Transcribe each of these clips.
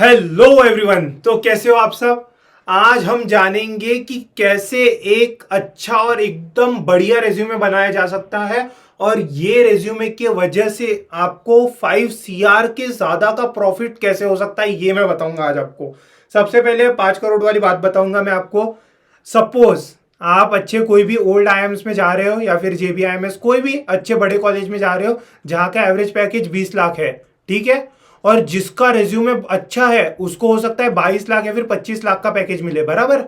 Hello everyone. तो कैसे हो आप सब। आज हम जानेंगे कि कैसे एक अच्छा और एकदम बढ़िया रेज्यूमे बनाया जा सकता है और ये रेज्यूमे की वजह से आपको 5 CR के ज्यादा का प्रॉफिट कैसे हो सकता है ये मैं बताऊंगा आज आपको। सबसे पहले 5 करोड़ वाली बात बताऊंगा मैं आपको। सपोज आप अच्छे कोई भी ओल्ड आईएम्स में जा रहे हो या फिर JBIMS कोई भी अच्छे बड़े कॉलेज में जा रहे हो जहां का एवरेज पैकेज 20 लाख है, ठीक है। और जिसका रेज्यूमे अच्छा है उसको हो सकता है 22 लाख या फिर 25 लाख का पैकेज मिले, बराबर।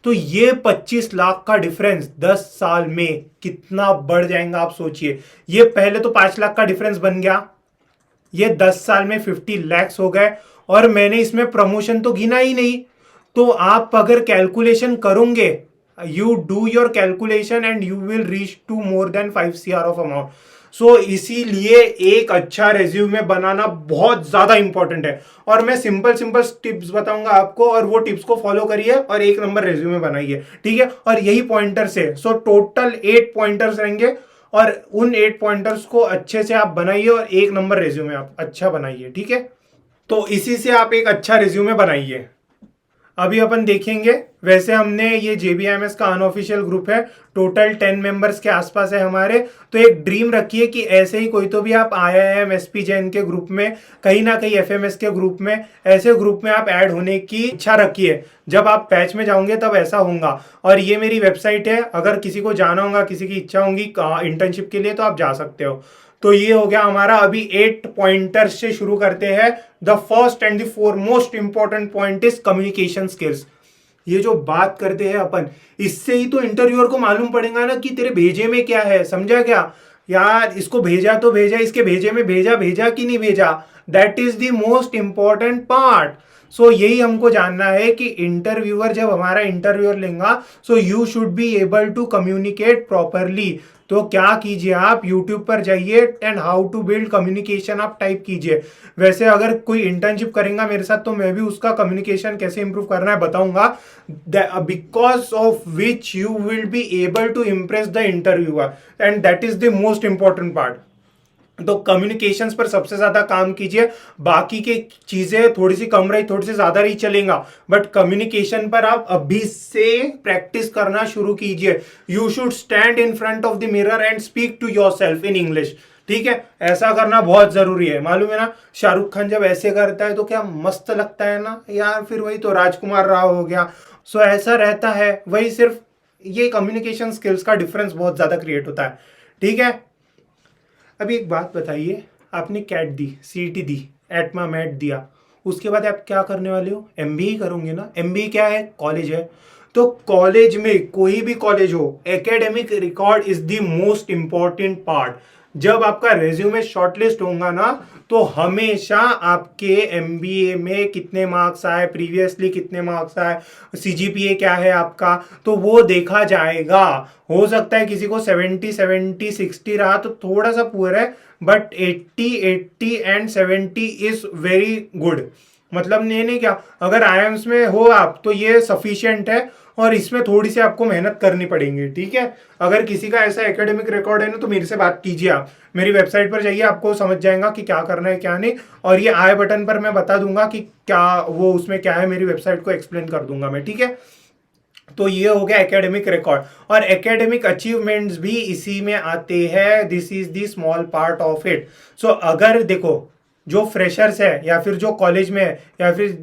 तो ये 25 लाख का डिफरेंस 10 साल में कितना बढ़ जाएगा आप सोचिए। ये पहले तो 5 लाख का डिफरेंस बन गया, ये 10 साल में 50 लैक्स हो गए। और मैंने इसमें प्रमोशन तो गिना ही नहीं। तो आप अगर कैलकुलेशन करोगे, you do your calculation and you will reach to more than 5 CR of amount. So इसीलिए एक अच्छा रेज्यूमे बनाना बहुत ज्यादा इंपॉर्टेंट है। और मैं सिंपल सिंपल टिप्स बताऊंगा आपको और वो टिप्स को फॉलो करिए और एक नंबर रेज्यूमे बनाइए, ठीक है। और यही पॉइंटर्स है, सो टोटल 8 पॉइंटर्स रहेंगे और उन 8 पॉइंटर्स को अच्छे से आप बनाइए और एक नंबर रेज्यूमे आप अच्छा बनाइए, ठीक है। तो इसी से आप एक अच्छा रिज्यूमे बनाइए। अभी अपन देखेंगे। वैसे हमने ये JBIMS का अनऑफिशियल ग्रुप है, टोटल 10 मेंबर्स के आसपास है हमारे। तो एक ड्रीम रखिए कि ऐसे ही कोई तो भी आप IIM SP जैन के ग्रुप में, कहीं ना कहीं FMS के ग्रुप में, ऐसे ग्रुप में आप ऐड होने की इच्छा रखिए। जब आप पैच में जाओगे तब ऐसा होगा। और ये मेरी वेबसाइट है, अगर किसी को जाना होगा, किसी की इच्छा होगी इंटर्नशिप के लिए तो आप जा सकते हो। तो ये हो गया हमारा। अभी 8 पॉइंटर्स से शुरू करते हैं। The first and the foremost important point is communication skills. ये जो बात करते हैं अपन, इससे ही तो इंटरव्यूअर को मालूम पड़ेगा ना कि तेरे भेजे में क्या है, समझा क्या। यार इसको भेजा तो भेजा, इसके भेजे में भेजा भेजा कि नहीं भेजा, that is the most important part. So यही हमको जानना है कि इंटरव्यूअर जब हमारा इंटरव्यूअर लेगा, so you should be able to communicate properly. तो क्या कीजिए, आप YouTube पर जाइए and how to build communication आप टाइप कीजिए। वैसे अगर कोई इंटर्नशिप करेगा मेरे साथ तो मैं भी उसका कम्युनिकेशन कैसे इंप्रूव करना है बताऊंगा, because of which you will be able to impress the interviewer and that is the most important part. तो कम्युनिकेशंस पर सबसे ज्यादा काम कीजिए। बाकी की चीजें थोड़ी सी कम रही, थोड़ी सी ज्यादा रही चलेगा, बट कम्युनिकेशन पर आप अभी से प्रैक्टिस करना शुरू कीजिए। You should stand in front of the mirror and speak to yourself in English, ठीक है। ऐसा करना बहुत जरूरी है, मालूम है ना। शाहरुख खान जब ऐसे करता है तो क्या मस्त लगता है ना यार, फिर वही तो राजकुमार राव हो गया। सो ऐसा रहता है, वही सिर्फ ये कम्युनिकेशन स्किल्स का डिफरेंस बहुत ज्यादा क्रिएट होता है, ठीक है। अभी एक बात बताइए, आपने कैट दी, CET दी, एटमा मैट दिया, उसके बाद आप क्या करने वाले हो, MBA करोगे ना। MBA क्या है, कॉलेज है। तो कॉलेज में कोई भी कॉलेज हो, academic record is the most important part. जब आपका रेज्यूमे शॉर्टलिस्ट होगा ना, तो हमेशा आपके MBA में कितने मार्क्स आए, प्रीवियसली कितने मार्क्स आए, CGPA क्या है आपका, तो वो देखा जाएगा। हो सकता है किसी को 70 70 60 रहा तो थोड़ा सा पुअर है, but 80 80 and 70 is very good. मतलब नहीं क्या, अगर IIMs में हो आप तो ये सफिशिएंट है। और इसमें थोड़ी सी आपको मेहनत करनी पड़ेगी, ठीक है। अगर किसी का ऐसा एकेडमिक रिकॉर्ड है ना तो मेरे से बात कीजिए, आप मेरी वेबसाइट पर जाइए, आपको समझ जाएगा कि क्या करना है क्या नहीं। और ये आई बटन पर मैं बता दूंगा कि क्या वो उसमें क्या है, मेरी वेबसाइट को एक्सप्लेन कर दूंगा मैं, ठीक है। तो ये हो गया एकेडमिक रिकॉर्ड। और एकेडमिक अचीवमेंट्स भी इसी में आते हैं, this is the small part of it. So अगर देखो, जो फ्रेशर्स है या फिर जो कॉलेज में है या फिर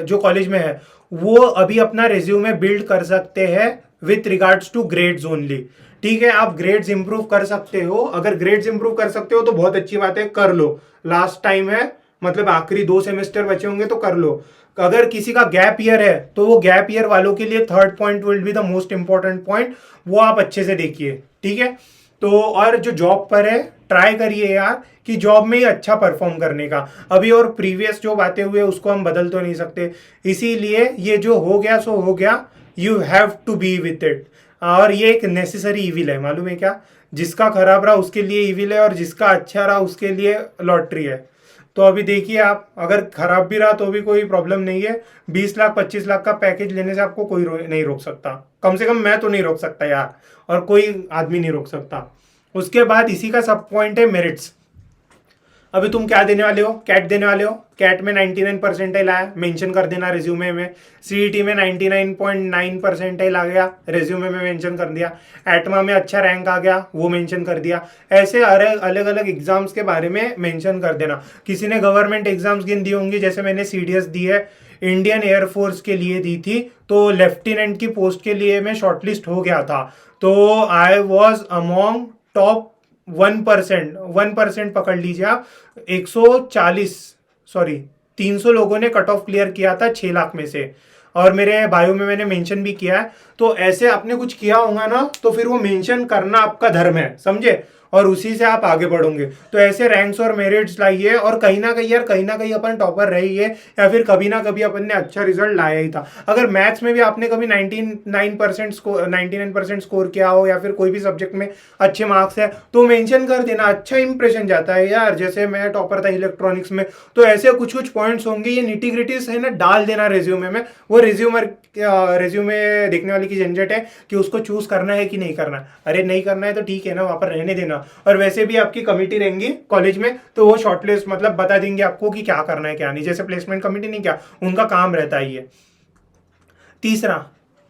जो कॉलेज में है, वो अभी अपना रिज्यूमे बिल्ड कर सकते हैं with regards to grades only, ठीक है। आप ग्रेड्स इंप्रूव कर सकते हो, अगर ग्रेड्स इंप्रूव कर सकते हो तो बहुत अच्छी बात है, कर लो। लास्ट टाइम है, मतलब आखिरी 2 सेमेस्टर बचे होंगे तो कर लो। अगर किसी का गैप ईयर है तो वो गैप ईयर वालों के लिए third point will be the most important point, वो आप अच्छे से देखिए, ठीक है। तो और जो जॉब पर है, ट्राई करिए यार कि जॉब में ही अच्छा परफॉर्म करने का। अभी और प्रीवियस जो बातें हुए उसको हम बदल तो नहीं सकते, इसीलिए ये जो हो गया सो हो गया, you have to be with it. और ये एक नेसेसरी इविल है, मालूम है क्या। जिसका खराब रहा उसके लिए इविल है और जिसका अच्छा रहा उसके लिए लॉटरी है। तो अभी देखिए, आप अगर खराब भी रहा तो भी कोई प्रॉब्लम नहीं है। 20 लाख 25 लाख का पैकेज लेने से आपको कोई नहीं रोक सकता, कम से कम मैं तो नहीं रोक सकता यार, और कोई आदमी नहीं रोक सकता। उसके बाद इसी का सब पॉइंट है मेरिट्स। अभी तुम क्या देने वाले हो, कैट देने वाले हो, कैट में 99 परसेंटाइल आया, मेंशन कर देना रिज्यूमे में। सीईटी में 99.9 परसेंटाइल आ गया, रिज्यूमे में मेंशन कर दिया। एटमा में अच्छा रैंक आ गया, वो मेंशन कर दिया। ऐसे अलग अलग एग्जाम्स के बारे में मेंशन कर देना। किसी ने गवर्नमेंट एग्जाम्स गिन दी होंगी, जैसे मैंने सीडीएस दी है, इंडियन एयरफोर्स के लिए दी थी, तो लेफ्टिनेंट की पोस्ट के लिए मैं शॉर्टलिस्ट हो गया था। तो आई वॉज अमोंग टॉप 1%, 1% पकड़ लीजिए आप। 140, सॉरी 300 लोगों ने कट ऑफ क्लियर किया था 6 लाख में से, और मेरे बायो में मैंने मेंशन भी किया है। तो ऐसे आपने कुछ किया होगा ना, तो फिर वो मेंशन करना आपका धर्म है, समझे, और उसी से आप आगे बढ़ोगे। तो ऐसे रैंक्स और मेरिट्स लाइए, और कहीं ना कहीं यार, कहीं ना कहीं अपन टॉपर रही है, या फिर कभी ना कभी अपन ने अच्छा रिजल्ट लाया ही था। अगर मैथ्स में भी आपने कभी 99% स्कोर किया हो, या फिर कोई भी सब्जेक्ट में अच्छे मार्क्स है, तो मेंशन कर देना, अच्छा इंप्रेशन जाता है यार। जैसे मैं टॉपर था इलेक्ट्रॉनिक्स में, तो ऐसे कुछ कुछ पॉइंट्स होंगे, ये निटी ग्रिटीज है ना, डाल देना रिज्यूमे में। वो रिज्यूमे देखने वाले की झंझट है कि उसको चूज करना है कि नहीं करना। अरे नहीं करना है तो ठीक है ना, वहां पर रहने देना। और वैसे भी आपकी कमिटी रहेंगी कॉलेज में, तो वो शॉर्टलिस्ट मतलब बता देंगे आपको कि क्या करना है क्या नहीं, जैसे प्लेसमेंट कमिटी नहीं, क्या उनका काम रहता है ये। तीसरा,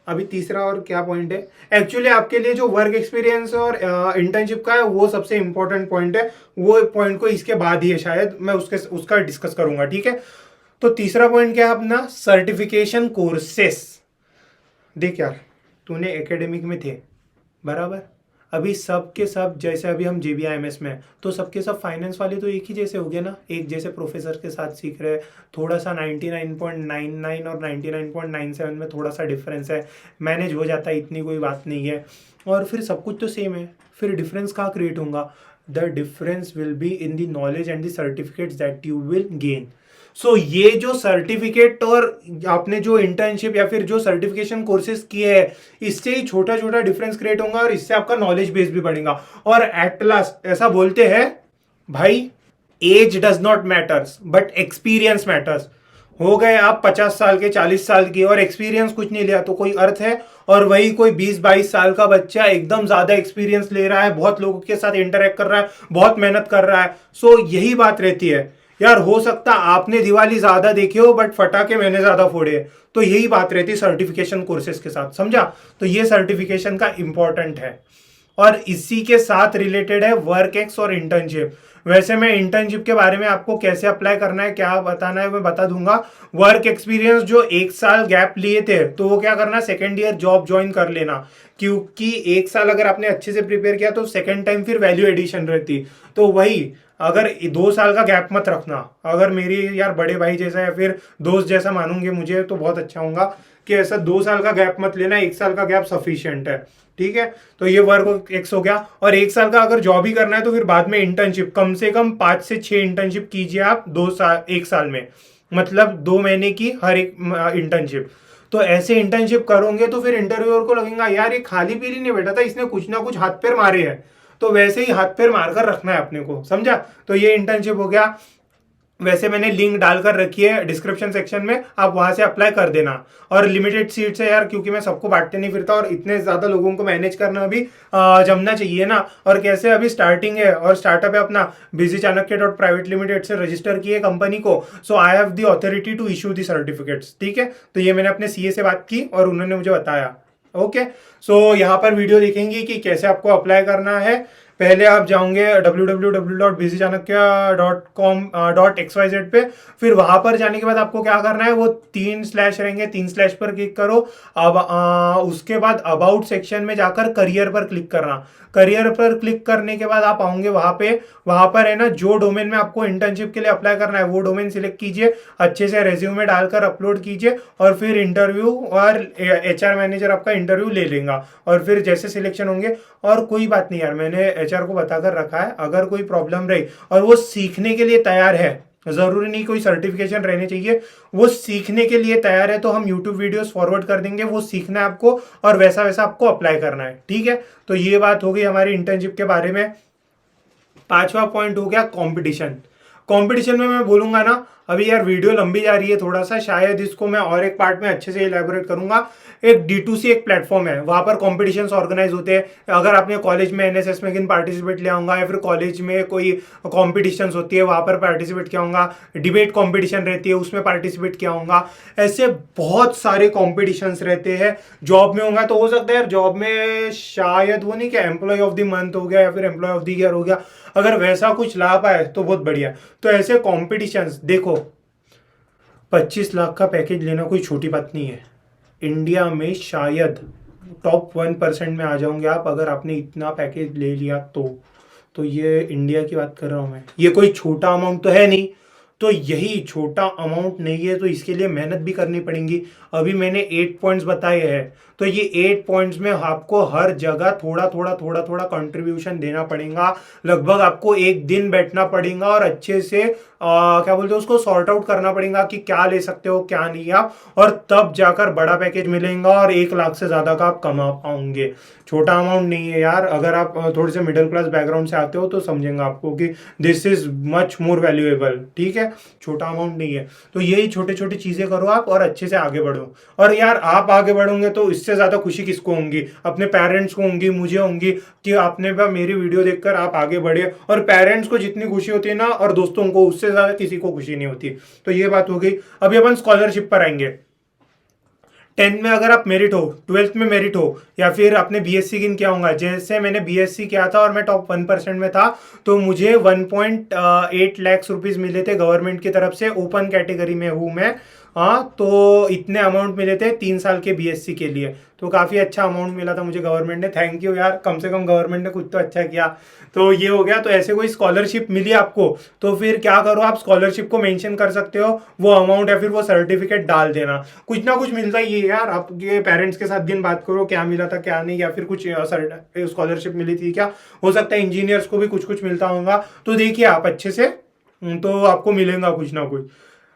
अभी तीसरा और क्या पॉइंट है, एक्चुअली आपके लिए जो वर्क एक्सपीरियंस और इंटर्नशिप का है, वो सबसे इंपॉर्टेंट पॉइंट है। वो पॉइंट को इसके बाद ही है शायद मैं उसका डिस्कस करूंगा, ठीक है। तो तीसरा पॉइंट क्या है अपना, सर्टिफिकेशन कोर्सेस। देख यार, तूने एकेडमिक में थे बराबर, अभी सब के सब, जैसे अभी हम जेबीआईएमएस में हैं, तो सबके सब फाइनेंस वाले तो एक ही जैसे हो गए ना, एक जैसे प्रोफेसर के साथ सीख रहे हैं। थोड़ा सा 99.99 और 99.97 में थोड़ा सा डिफरेंस है, मैनेज हो जाता है, इतनी कोई बात नहीं है। और फिर सब कुछ तो सेम है, फिर डिफरेंस कहाँ क्रिएट होगा, the difference will be in the knowledge and the certificates that you will gain. So ये जो सर्टिफिकेट और आपने जो इंटर्नशिप या फिर जो सर्टिफिकेशन कोर्सेज किए हैं, इससे ही छोटा छोटा डिफरेंस क्रिएट होगा, और इससे आपका नॉलेज बेस भी बढ़ेगा। और एट लास्ट ऐसा बोलते हैं भाई, age does not matters but experience matters. हो गए आप 50 साल के, 40 साल के, और एक्सपीरियंस कुछ नहीं लिया तो कोई अर्थ है। और वही कोई 20-22 साल का बच्चा एकदम ज्यादा एक्सपीरियंस ले रहा है, बहुत लोगों के साथ इंटरेक्ट कर रहा है, बहुत मेहनत कर रहा है। सो यही बात रहती है यार। हो सकता आपने दिवाली ज्यादा देखी हो, बट फटाके मैंने ज्यादा फोड़े। तो यही बात रहती है सर्टिफिकेशन कोर्सेज के साथ, समझा। तो ये सर्टिफिकेशन का इंपॉर्टेंट है, और इसी के साथ रिलेटेड है वर्क एक्स और इंटर्नशिप। वैसे मैं इंटर्नशिप के बारे में आपको कैसे अप्लाई करना है, क्या बताना है, मैं बता दूंगा। वर्क एक्सपीरियंस जो 1 साल गैप लिए थे, तो वो क्या करना, सेकेंड ईयर जॉब ज्वाइन कर लेना, क्योंकि 1 साल अगर आपने अच्छे से प्रिपेयर किया तो सेकेंड टाइम फिर वैल्यू एडिशन रहती। तो वही, अगर 2 साल का गैप मत रखना। अगर मेरी यार बड़े भाई जैसा या फिर दोस्त जैसा मानूंगे मुझे, तो बहुत अच्छा होगा कि ऐसा 2 साल का गैप मत लेना, 1 साल का गैप सफिशियंट है, ठीक है। तो ये वर्क एक्स हो गया। और 1 साल का अगर जॉब ही करना है, तो फिर बाद में इंटर्नशिप, कम से कम 5 से 6 इंटर्नशिप कीजिए आप 2 साल, 1 साल में, मतलब 2 महीने की हर एक इंटर्नशिप। तो ऐसे इंटर्नशिप करोगे तो फिर इंटरव्यूअर को लगेगा यार ये खाली पीली नहीं बैठा था, इसने कुछ ना कुछ हाथ पैर मारे हैं। तो वैसे ही हाथ पैर मारकर रखना है अपने को, समझा। तो ये इंटर्नशिप हो गया। वैसे मैंने लिंक डालकर रखी है डिस्क्रिप्शन सेक्शन में, आप वहां से अप्लाई कर देना। और लिमिटेड सीट्स है यार, क्योंकि मैं सबको बांटते नहीं फिरता, और इतने ज्यादा लोगों को मैनेज करना भी जमना चाहिए ना। और कैसे अभी स्टार्टिंग है और स्टार्टअप है अपना, busy Chanakya dot private limited से रजिस्टर किए कंपनी को। So I have the authority to issue the certificates, ठीक है। तो ये मैंने अपने सीए से बात की और उन्होंने मुझे बताया। ओके, सो यहाँ पर वीडियो देखेंगे कि कैसे आपको अप्लाई करना है। पहले आप जाओगे www.busychanakya.com.xyz पे। फिर वहां पर जाने के बाद आपको क्या करना है, वो 3 स्लैश रहेंगे, 3 स्लैश पर क्लिक करो। अब उसके बाद अबाउट सेक्शन में जाकर करियर पर क्लिक करना। करियर पर क्लिक करने के बाद आप आओगे वहां पे, वहां पर है ना, जो डोमेन में आपको इंटर्नशिप के लिए अप्लाई करना है वो डोमेन सिलेक्ट कीजिए, अच्छे से रेज्यूमे डालकर अपलोड कीजिए, और फिर इंटरव्यू और एचआर मैनेजर आपका इंटरव्यू ले लेगा। और फिर जैसे सिलेक्शन होंगे, और कोई बात नहीं यार, मैंने एचआर को बताकर रखा है, अगर कोई प्रॉब्लम रही और वो सीखने के लिए तैयार है, जरूरी नहीं कोई सर्टिफिकेशन रहने चाहिए, वो सीखने के लिए तैयार है, तो हम यूट्यूब वीडियोस फॉरवर्ड कर देंगे, वो सीखना है आपको और वैसा वैसा आपको अप्लाई करना है, ठीक है। तो ये बात हो गई हमारी इंटर्नशिप के बारे में। 5वां पॉइंट हो गया कंपटीशन। कंपटीशन में मैं बोलूंगा ना, अभी यार वीडियो लंबी जा रही है थोड़ा सा, शायद इसको मैं और एक पार्ट में अच्छे से इलेबोरेट करूंगा। एक D2C एक प्लेटफॉर्म है, वहां पर कॉम्पिटिशन्स ऑर्गेनाइज होते हैं। अगर आपने कॉलेज में NSS में किन पार्टिसिपेट लिया होगा, या फिर कॉलेज में कोई कॉम्पिटिशन्स होती है वहां पर पार्टिसिपेट किया होगा, डिबेट कॉम्पिटिशन रहती है उसमें पार्टिसिपेट किया होगा। ऐसे बहुत सारे कॉम्पिटिशन्स रहते हैं। जॉब में होगा तो हो सकता है यार जॉब में शायद वो नहीं क्या एम्प्लॉय ऑफ द मंथ हो गया या फिर एम्प्लॉय ऑफ द ईयर हो गया, अगर वैसा कुछ ला पाए तो बहुत बढ़िया। तो ऐसे कॉम्पिटिशन्स देखो, 25 लाख का पैकेज लेना कोई छोटी बात नहीं है। इंडिया में शायद टॉप 1% में आ जाओगे आप अगर आपने इतना पैकेज ले लिया तो ये इंडिया की बात कर रहा हूँ मैं, ये कोई छोटा अमाउंट तो है नहीं। तो यही छोटा अमाउंट नहीं है, तो इसके लिए मेहनत भी करनी पड़ेगी। अभी मैंने 8 पॉइंट्स बताए हैं, तो ये 8 पॉइंट्स में आपको हर जगह थोड़ा थोड़ा थोड़ा थोड़ा कंट्रीब्यूशन देना पड़ेगा। लगभग आपको एक दिन बैठना पड़ेगा और अच्छे से क्या बोलते हैं उसको सॉर्ट आउट करना पड़ेगा कि क्या ले सकते हो क्या नहीं आप, और तब जाकर बड़ा पैकेज मिलेगा और 1 लाख से ज्यादा का आप कमा पाओगे। छोटा अमाउंट नहीं है यार। अगर आप थोड़े से मिडिल क्लास बैकग्राउंड से आते हो तो समझेंगे आपको कि this is much more valuable. ठीक है, छोटा अमाउंट नहीं है। तो यही छोटे छोटे चीजें करो आप और अच्छे से आगे बढ़ो। और यार आप आगे बढ़ोगे तो इससे ज्यादा खुशी किसको होंगी, अपने पेरेंट्स को होंगी, मुझे होंगी कि आपने मेरी वीडियो देखकर आप आगे बढ़े। और पेरेंट्स को जितनी खुशी होती है ना, और दोस्तों को उससे ज्यादा किसी को खुशी नहीं होती। तो ये बात हो गई। अभी अपन स्कॉलरशिप पर आएंगे। 10th में अगर आप मेरिट हो, 12th में मेरिट हो, या फिर आपने BSc किन किया होगा, जैसे मैंने BSc किया था और मैं टॉप 1% में था, तो मुझे 1.8 लाख रुपीज मिले थे गवर्नमेंट की तरफ से। ओपन कैटेगरी में हूँ मैं। हाँ, तो इतने अमाउंट मिले थे 3 साल के BSc के लिए, तो काफ़ी अच्छा अमाउंट मिला था मुझे गवर्नमेंट ने। थैंक यू यार, कम से कम गवर्नमेंट ने कुछ तो अच्छा किया। तो ये हो गया। तो ऐसे कोई स्कॉलरशिप मिली आपको तो फिर क्या करो, आप स्कॉलरशिप को मेंशन कर सकते हो, वो अमाउंट या फिर वो सर्टिफिकेट डाल देना। कुछ ना कुछ मिलता ही है यार। आपके पेरेंट्स के साथ दिन बात करो क्या मिला था क्या नहीं, या फिर कुछ स्कॉलरशिप मिली थी क्या, हो सकता है इंजीनियर्स को भी कुछ कुछ मिलता होगा। तो देखिए आप अच्छे से, तो आपको मिलेगा कुछ ना कुछ।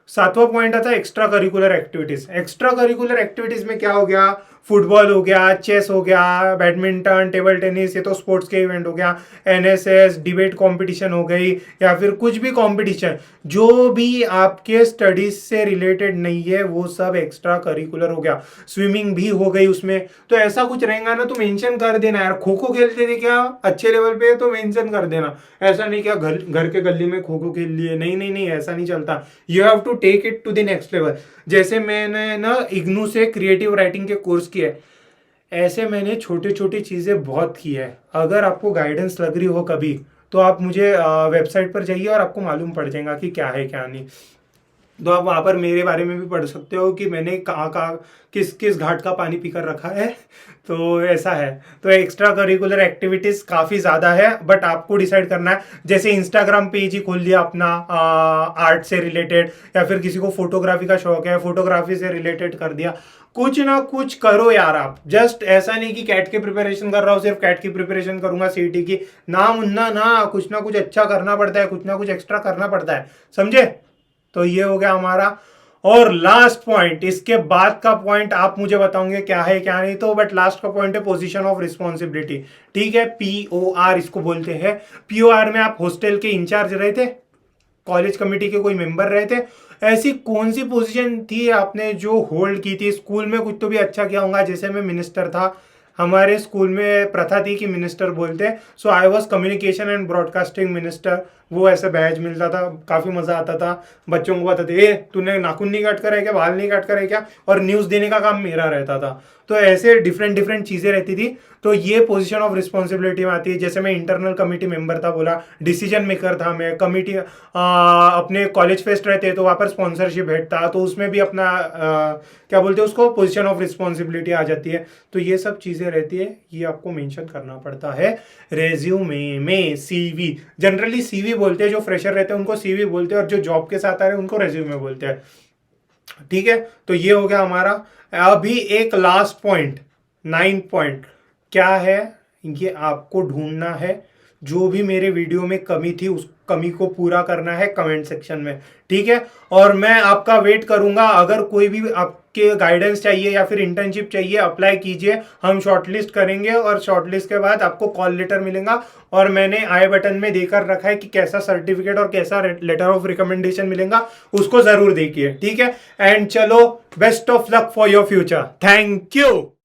7वां पॉइंट आता है extra curricular activities. Extra curricular activities में क्या हो गया, फुटबॉल हो गया, चेस हो गया, बैडमिंटन, टेबल टेनिस, ये तो स्पोर्ट्स के इवेंट हो गया। NSS, डिबेट कंपटीशन हो गई, या फिर कुछ भी कंपटीशन जो भी आपके स्टडीज से रिलेटेड नहीं है वो सब एक्स्ट्रा करिकुलर हो गया। स्विमिंग भी हो गई उसमें। तो ऐसा कुछ रहेगा ना तो मेंशन कर देना यार। खो खो खेलते थे क्या अच्छे लेवल पे, तो मेंशन कर देना। ऐसा नहीं क्या घर के गली में खो खो खेल लिए, नहीं नहीं नहीं, ऐसा नहीं चलता। You have to take it to the next level. जैसे मैंने ना इग्नू से क्रिएटिव राइटिंग के कोर्स किए, ऐसे मैंने छोटी छोटी चीज़ें बहुत की है। अगर आपको गाइडेंस लग रही हो कभी तो आप मुझे वेबसाइट पर जाइए और आपको मालूम पड़ जाएगा कि क्या है क्या नहीं। तो आप वहाँ पर मेरे बारे में भी पढ़ सकते हो कि मैंने कहाँ कहाँ किस किस घाट का पानी पीकर रखा है। तो ऐसा है। तो एक्स्ट्रा करिकुलर एक्टिविटीज़ काफ़ी ज़्यादा है, बट आपको डिसाइड करना है। जैसे इंस्टाग्राम पेज ही खोल लिया अपना आर्ट से रिलेटेड, या फिर किसी को फोटोग्राफी का शौक है फोटोग्राफी से रिलेटेड कर दिया। कुछ ना कुछ करो यार आप। जस्ट ऐसा नहीं कि कैट की प्रिपरेशन कर रहा हूँ, सिर्फ कैट की प्रिपरेशन करूंगा CET की, ना मुन्ना ना, कुछ ना कुछ अच्छा करना पड़ता है, कुछ ना कुछ एक्स्ट्रा करना पड़ता है, समझे। तो ये हो गया हमारा। और लास्ट पॉइंट, इसके बाद का पॉइंट आप मुझे बताओगे क्या है क्या नहीं, तो बट लास्ट का पॉइंट है पोजीशन ऑफ रिस्पॉन्सिबिलिटी। ठीक है, POR इसको बोलते हैं। POR में आप हॉस्टल के इंचार्ज रहे थे, कॉलेज कमेटी के कोई मेंबर रहे थे, ऐसी कौन सी पोजीशन थी आपने जो होल्ड की थी। स्कूल में कुछ तो भी अच्छा किया होगा, जैसे मैं मिनिस्टर था, हमारे स्कूल में प्रथा थी कि मिनिस्टर बोलते। So I was communication and broadcasting minister. वो ऐसे बैज मिलता था, काफ़ी मज़ा आता था। बच्चों को बताते ए तूने नाखून नहीं काट कर है क्या, बाल नहीं काट कर है क्या, और न्यूज़ देने का काम मेरा रहता था। तो ऐसे डिफरेंट डिफरेंट चीज़ें रहती थी। तो ये पोजीशन ऑफ रिस्पॉन्सिबिलिटी में आती है। जैसे मैं इंटरनल कमेटी मेंबर था, बोला डिसीजन मेकर था मैं। कमेटी अपने कॉलेज फेस्ट रहते तो वहाँ पर स्पॉन्सरशिप हेड था, तो उसमें भी अपना क्या बोलते हैं उसको, पोजीशन ऑफ रिस्पॉन्सिबिलिटी आ जाती है। तो ये सब चीज़ें रहती है, ये आपको मेंशन करना पड़ता है रेज्यूमे में। CV जनरली CV बोलते हैं, जो फ्रेशर रहते हैं उनको CV बोलते हैं, और जो जॉब के साथ आ रहे हैं उनको रेज्यूमे बोलते हैं। ठीक है, तो ये हो गया हमारा। अभी एक लास्ट पॉइंट, 9 पॉइंट क्या है, ये आपको ढूंढना है। जो भी मेरे वीडियो में कमी थी उस कमी को पूरा करना है कमेंट सेक्शन में, ठीक है। और मैं आपका वेट करूंगा। अगर कोई भी आपके गाइडेंस चाहिए या फिर इंटर्नशिप चाहिए, अप्लाई कीजिए, हम शॉर्टलिस्ट करेंगे और शॉर्टलिस्ट के बाद आपको कॉल लेटर मिलेगा। और मैंने आई बटन में देकर रखा है कि कैसा सर्टिफिकेट और कैसा लेटर ऑफ रिकमेंडेशन मिलेगा, उसको जरूर देखिए, ठीक है। एंड चलो, best of luck for your future. Thank you.